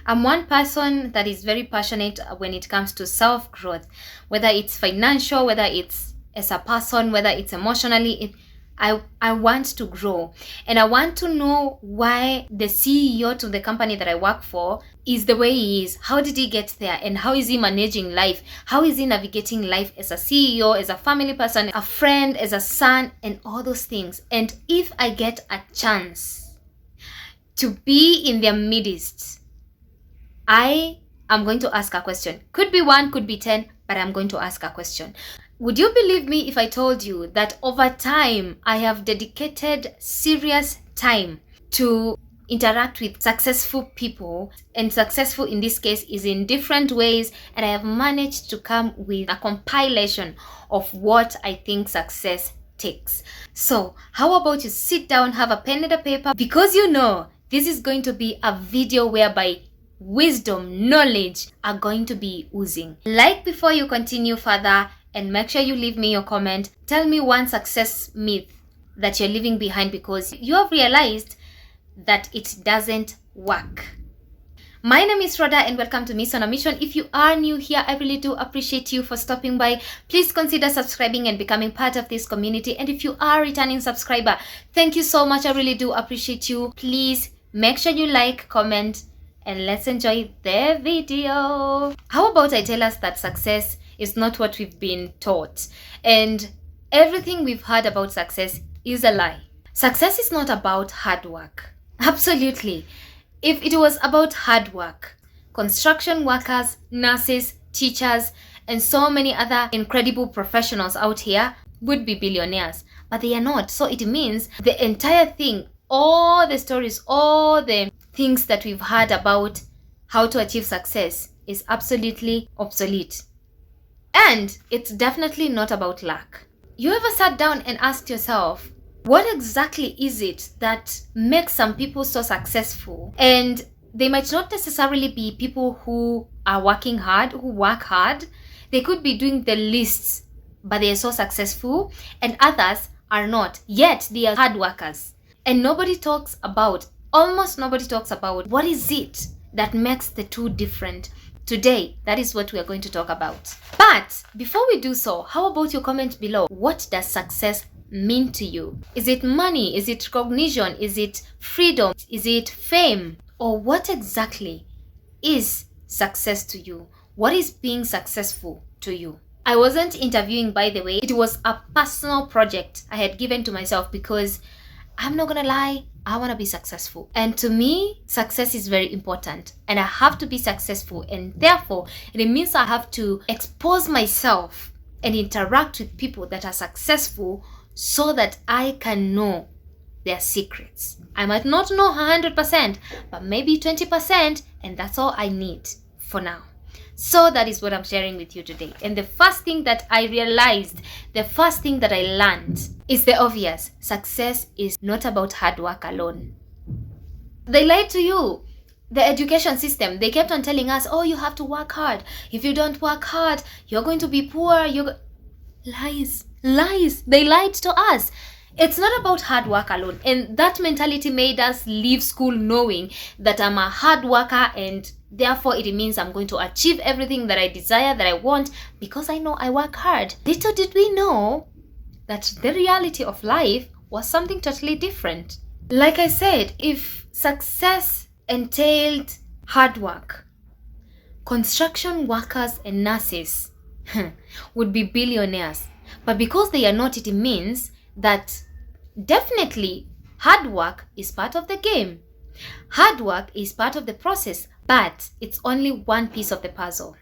I'm one person that is very passionate when it comes to self-growth, whether it's financial, whether it's as a person, whether it's emotionally. I want to grow, and I want to know why the CEO to the company that I work for is the way he is. How did he get there, and how is he managing life? How is he navigating life as a CEO, as a family person, a friend, as a son, and all those things. And if I get a chance to be in their midst, I am going to ask a question. Could be 1, could be 10, but I'm going to ask a question. Would you believe me if I told you that over time I have dedicated serious time to interact with successful people, and successful in this case is in different ways, and I have managed to come with a compilation of what I think success takes. So how about you sit down, have a pen and a paper, because this is going to be a video whereby wisdom, knowledge are going to be oozing. Like before you continue further, and make sure you leave me your comment. Tell me one success myth that you're leaving behind because you have realized that it doesn't work. My name is Rhoda and welcome to Miss on a Mission. If you are new here, I really do appreciate you for stopping by. Please consider subscribing and becoming part of this community. And if you are a returning subscriber, thank you so much. I really do appreciate you. Please make sure you like, comment, and let's enjoy the video. How about I tell us that success is not what we've been taught, and everything we've heard about success is a lie. Success is not about hard work. Absolutely. If it was about hard work, construction workers, nurses, teachers, and so many other incredible professionals out here would be billionaires, but they are not. So it means the entire thing, all the stories, all the things that we've heard about how to achieve success is absolutely obsolete. And it's definitely not about luck. You ever sat down and asked yourself, what exactly is it that makes some people so successful? And they might not necessarily be people who are working hard, who work hard. They could be doing the least, but they are so successful, and others are not, yet they are hard workers. And almost nobody talks about what is it that makes the two different. Today, that is what we are going to talk about. But before we do so, how about you comment below? What does success mean to you? Is it money? Is it recognition? Is it freedom? Is it fame? Or what exactly is success to you? What is being successful to you? I wasn't interviewing, by the way. It was a personal project I had given to myself because I'm not gonna lie, I want to be successful. And to me, success is very important. And I have to be successful. And therefore, it means I have to expose myself and interact with people that are successful so that I can know their secrets. I might not know 100%, but maybe 20%. And that's all I need for now. So that is what I'm sharing with you today. And the first thing that I realized, the first thing that I learned is the obvious. Success is not about hard work alone. They lied to you. The education system, they kept on telling us, oh, you have to work hard. If you don't work hard, you're going to be poor. Lies. They lied to us. It's not about hard work alone. And that mentality made us leave school knowing that I'm a hard worker and therefore it means I'm going to achieve everything that I desire, that I want, because I know I work hard. Little did we know that the reality of life was something totally different. Like I said, if success entailed hard work, construction workers and nurses would be billionaires. But because they are not, it means that definitely hard work is part of the game. Hard work is part of the process, but it's only one piece of the puzzle.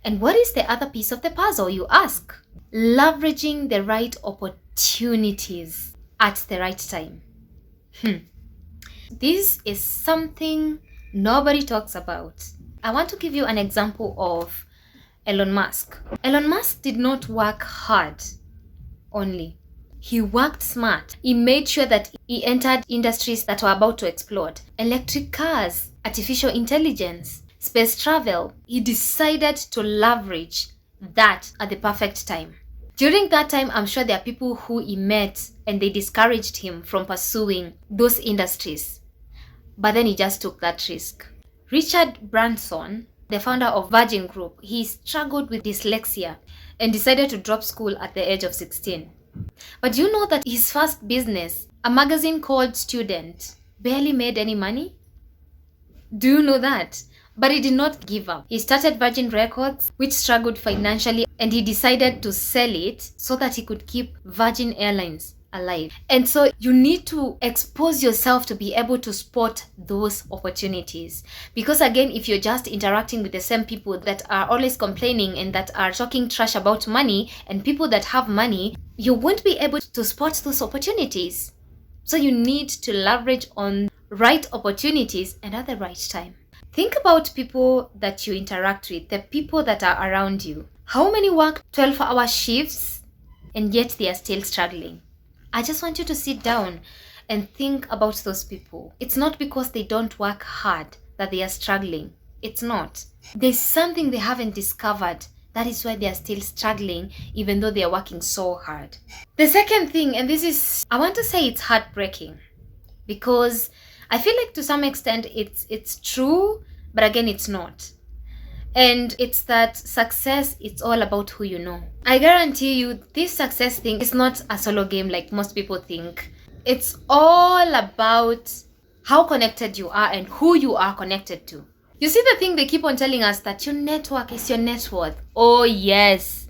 And what is the other piece of the puzzle, you ask? Leveraging the right opportunities at the right time. This is something nobody talks about. I want to give you an example of Elon Musk. Elon Musk did not work hard only. He worked smart. He made sure that he entered industries that were about to explode. Electric cars, artificial intelligence, space travel. He decided to leverage that at the perfect time. During that time, I'm sure there are people who he met and they discouraged him from pursuing those industries. But then he just took that risk. Richard Branson, the founder of Virgin Group, he struggled with dyslexia and decided to drop school at the age of 16. But do you know that his first business, a magazine called Student, barely made any money? Do you know that? But he did not give up. He started Virgin Records, which struggled financially, and he decided to sell it so that he could keep Virgin Airlines alive. And so you need to expose yourself to be able to spot those opportunities. Because again, if you're just interacting with the same people that are always complaining and that are talking trash about money and people that have money, you won't be able to spot those opportunities. So you need to leverage on right opportunities and at the right time. Think about people that you interact with, the people that are around you. How many work 12-hour shifts and yet they are still struggling? I just want you to sit down and think about those people. It's not because they don't work hard that they are struggling. It's not. There's something they haven't discovered. That is why they are still struggling, even though they are working so hard. The second thing, and this is, I want to say it's heartbreaking, because I feel like to some extent it's true, but again, it's not. And it's that success, it's all about who you know. I guarantee you, this success thing is not a solo game like most people think. It's all about how connected you are and who you are connected to. You see the thing they keep on telling us, that your network is your net worth. Oh yes,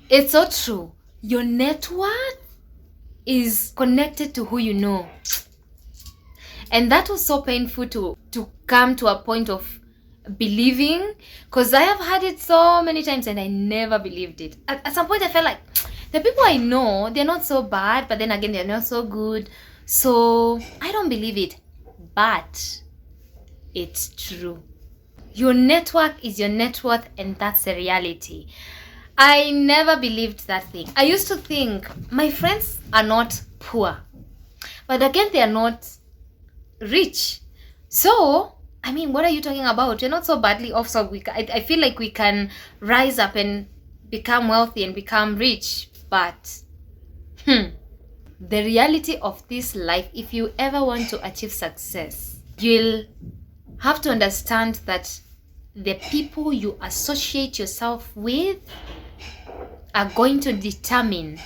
it's so true. Your net worth is connected to who you know. And that was so painful to come to a point of believing, because I have had it so many times and I never believed it. At some point I felt like the people I know, they're not so bad, but then again they're not so good, so I don't believe it. But it's true. Your network is your net worth, and that's the reality. I never believed that thing. I used to think my friends are not poor, but again they are not rich. So I mean, what are you talking about? You're not so badly off, so I feel like we can rise up and become wealthy and become rich. But the reality of this life, if you ever want to achieve success, you'll have to understand that the people you associate yourself with are going to determine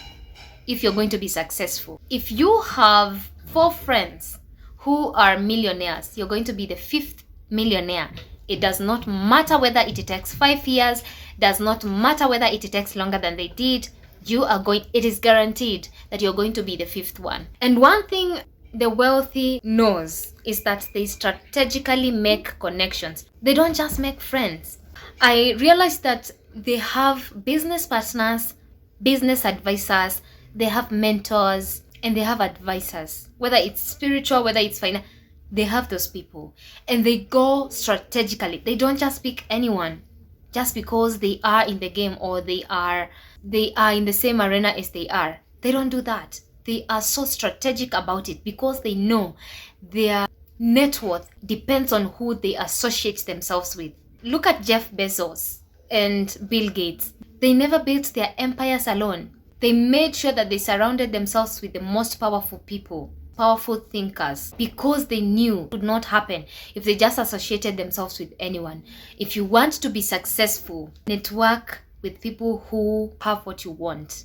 if you're going to be successful. If you have 4 friends who are millionaires, you're going to be the 5th millionaire. It does not matter whether it takes 5 years, does not matter whether it takes longer than they did. It is guaranteed that you're going to be the 5th one. And one thing the wealthy knows is that they strategically make connections. They don't just make friends. I realized that they have business partners, business advisors, they have mentors, and they have advisors. Whether it's spiritual, whether it's financial, they have those people. And they go strategically. They don't just pick anyone just because they are in the game or they are in the same arena as they are. They don't do that. They are so strategic about it because they know their net worth depends on who they associate themselves with. Look at Jeff Bezos and Bill Gates. They never built their empires alone. They made sure that they surrounded themselves with the most powerful people, powerful thinkers, because they knew it would not happen if they just associated themselves with anyone. If you want to be successful, network with people who have what you want.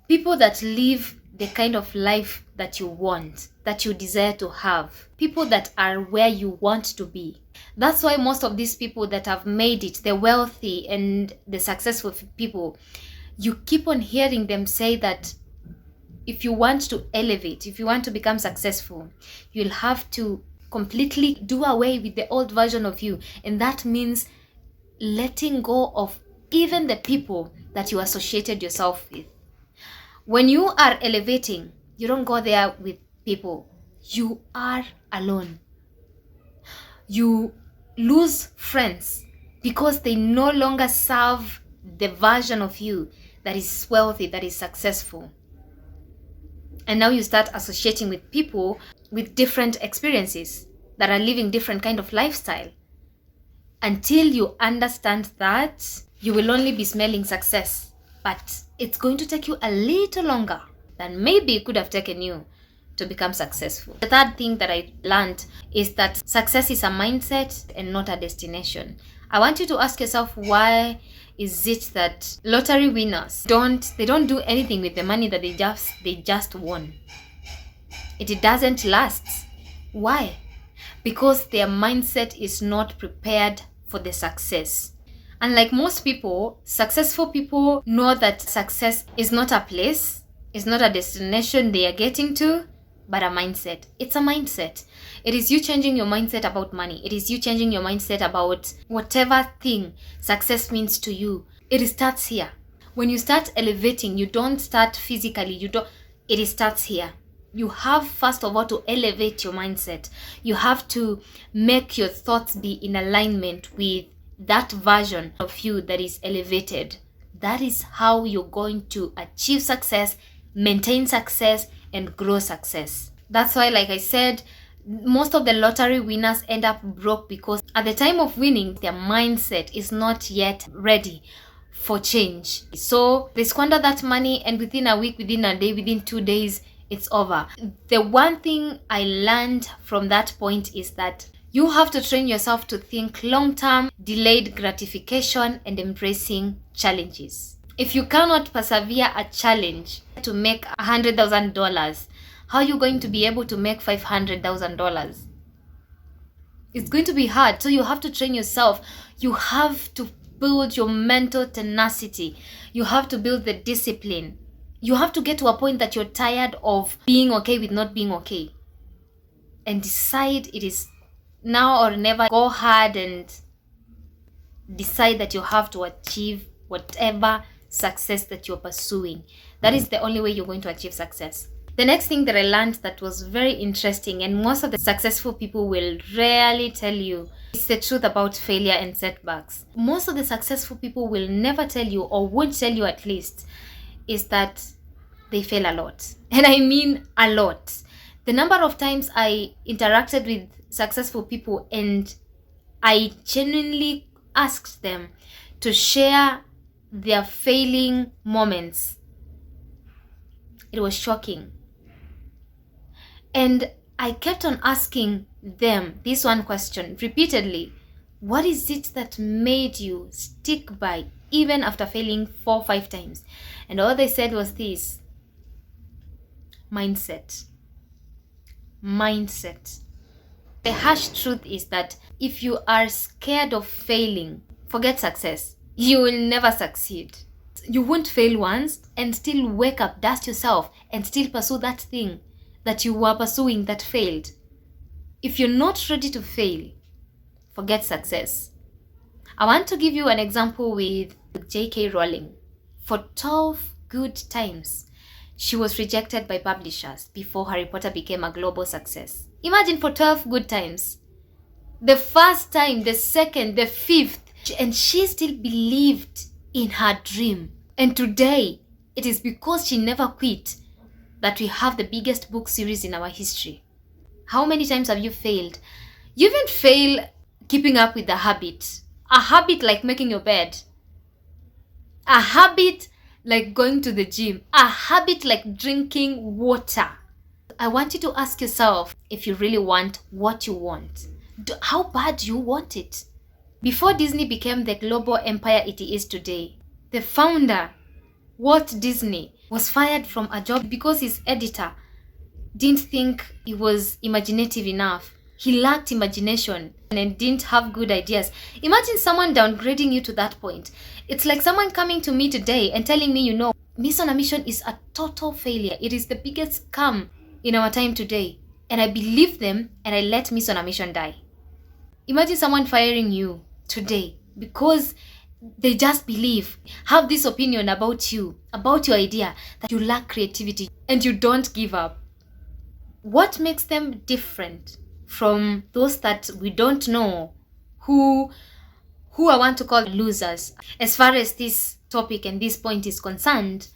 People that live the kind of life that you want, that you desire to have. People that are where you want to be. That's why most of these people that have made it, the wealthy and the successful people, you keep on hearing them say that if you want to elevate, if you want to become successful, you'll have to completely do away with the old version of you. And that means letting go of even the people that you associated yourself with. When you are elevating, you don't go there with people. You are alone. You lose friends because they no longer serve the version of you that is wealthy, that is successful. And now you start associating with people with different experiences that are living different kind of lifestyle. Until you understand that, you will only be smelling success. But it's going to take you a little longer than maybe it could have taken you to become successful. The third thing that I learned is that success is a mindset and not a destination. I want you to ask yourself, why is it that lottery winners don't do anything with the money that they just won? It doesn't last. Why? Because their mindset is not prepared for the success. Unlike most people, successful people know that success is not a place, it's not a destination they are getting to, but a mindset. It's a mindset. It is you changing your mindset about money. It is you changing your mindset about whatever thing success means to you. It starts here. When you start elevating, you don't start physically. It starts here. You have first of all to elevate your mindset. You have to make your thoughts be in alignment with that version of you that is elevated. That is how you're going to achieve success, maintain success, and grow success. That's why, like I said, most of the lottery winners end up broke because at the time of winning, their mindset is not yet ready for change. So they squander that money, and within a week, within a day, within 2 days, it's over. The one thing I learned from that point is that you have to train yourself to think long-term, delayed gratification, and embracing challenges. If you cannot persevere a challenge to make $100,000, how are you going to be able to make $500,000? It's going to be hard. So you have to train yourself. You have to build your mental tenacity. You have to build the discipline. You have to get to a point that you're tired of being okay with not being okay. And decide it is now or never. Go hard and decide that you have to achieve whatever success that you're pursuing. That is the only way you're going to achieve success. The next thing that I learned that was very interesting, and most of the successful people will rarely tell you, is the truth about failure and setbacks. Most of the successful people will never tell you, or won't tell you at least, is that they fail a lot. And I mean a lot. The number of times I interacted with successful people and I genuinely asked them to share their failing moments, it was shocking. And I kept on asking them this one question repeatedly. What is it that made you stick by even after failing 4 or 5 times? And all they said was this: mindset. Mindset. The harsh truth is that if you are scared of failing, forget success. You will never succeed. You won't fail once and still wake up, dust yourself, and still pursue that thing that you were pursuing that failed. If you're not ready to fail, forget success. I want to give you an example with J.K. Rowling. For 12 good times, she was rejected by publishers before Harry Potter became a global success. Imagine, for 12 good times. The first time, the second, the fifth, and she still believed in her dream. And today, it is because she never quit that we have the biggest book series in our history. How many times have you failed? You even fail keeping up with a habit. A habit like making your bed. A habit like going to the gym. A habit like drinking water. I want you to ask yourself, if you really want what you want, how bad do you want it? Before Disney became the global empire it is today, the founder, Walt Disney, was fired from a job because his editor didn't think he was imaginative enough. He lacked imagination and didn't have good ideas. Imagine someone downgrading you to that point. It's like someone coming to me today and telling me, Miss on a Mission is a total failure. It is the biggest scam in our time today. And I believe them and I let Miss on a Mission die. Imagine someone firing you today because they just have this opinion about you, about your idea, that you lack creativity and you don't give up. What makes them different from those that we don't know, who I want to call losers, as far as this topic and this point is concerned,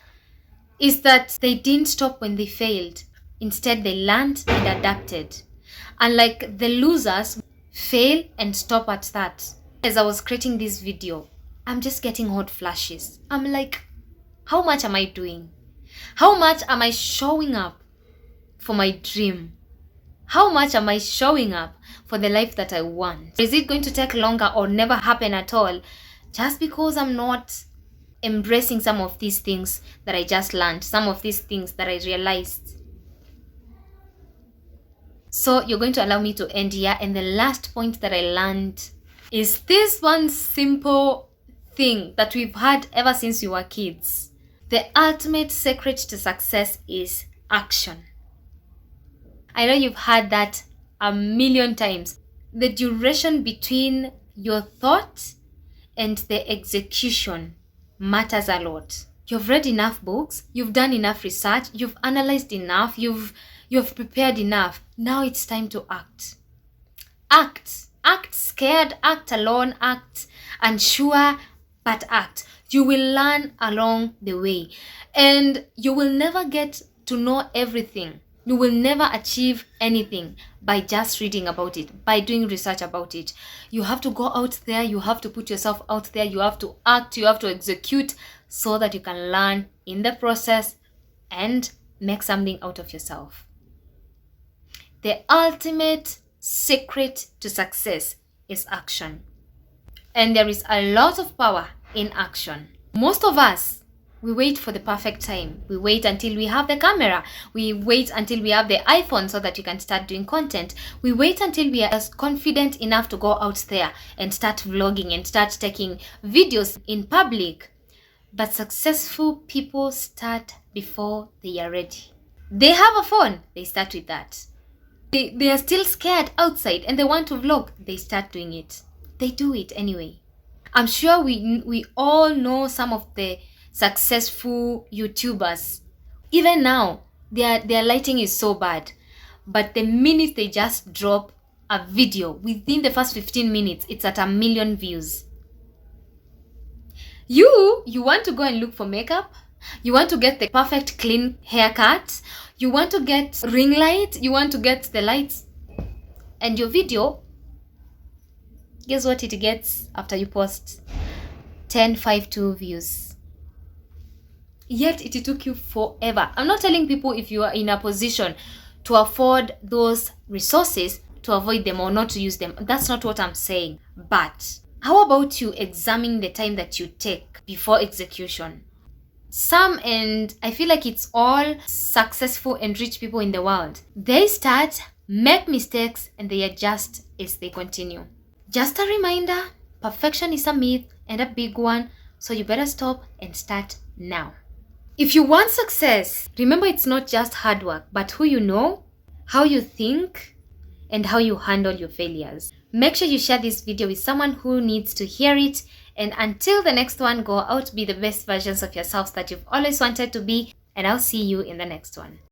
is that they didn't stop when they failed. Instead, they learned and adapted. Unlike the losers, fail and stop at that. As I was creating this video, I'm just getting hot flashes. I'm like, how much am I doing? How much am I showing up for my dream? How much am I showing up for the life that I want? Is it going to take longer or never happen at all just because I'm not embracing some of these things that I just learned, some of these things that I realized? So you're going to allow me to end here. And the last point that I learned is this one simple thing that we've had ever since we were kids. The ultimate secret to success is action. I know you've heard that a million times. The duration between your thought and the execution matters a lot. You've read enough books, you've done enough research, you've analyzed enough, you've prepared enough. Now it's time to act. Act scared, act alone, act unsure, but act. You will learn along the way, and you will never get to know everything. You will never achieve anything by just reading about it, by doing research about it. You have to go out there, you have to put yourself out there, you have to act, you have to execute so that you can learn in the process and make something out of yourself. The ultimate secret to success is action. And there is a lot of power in action. Most of us, we wait for the perfect time. We wait until we have the camera. We wait until we have the iPhone so that you can start doing content. We wait until we are confident enough to go out there and start vlogging and start taking videos in public. But successful people start before they are ready. They have a phone, they start with that. They are still scared outside and they want to vlog, they start doing it. They do it anyway. I'm sure we all know some of the successful YouTubers. Even now, their lighting is so bad. But the minute they just drop a video, within the first 15 minutes, it's at 1 million views. You want to go and look for makeup? You want to get the perfect clean haircut? You want to get ring light? You want to get the lights? And your video, guess what it gets after you post? 1052 views. Yet it took you forever. I'm not telling people if you are in a position to afford those resources to avoid them or not to use them. That's not what I'm saying. But how about you examine the time that you take before execution? Some, and I feel like it's all successful and rich people in the world, they start, make mistakes, and they adjust as they continue. Just a reminder, perfection is a myth and a big one, so you better stop and start now. If you want success, remember it's not just hard work, but who you know, how you think, and how you handle your failures. Make sure you share this video with someone who needs to hear it. And until the next one, go out, be the best versions of yourselves that you've always wanted to be. And I'll see you in the next one.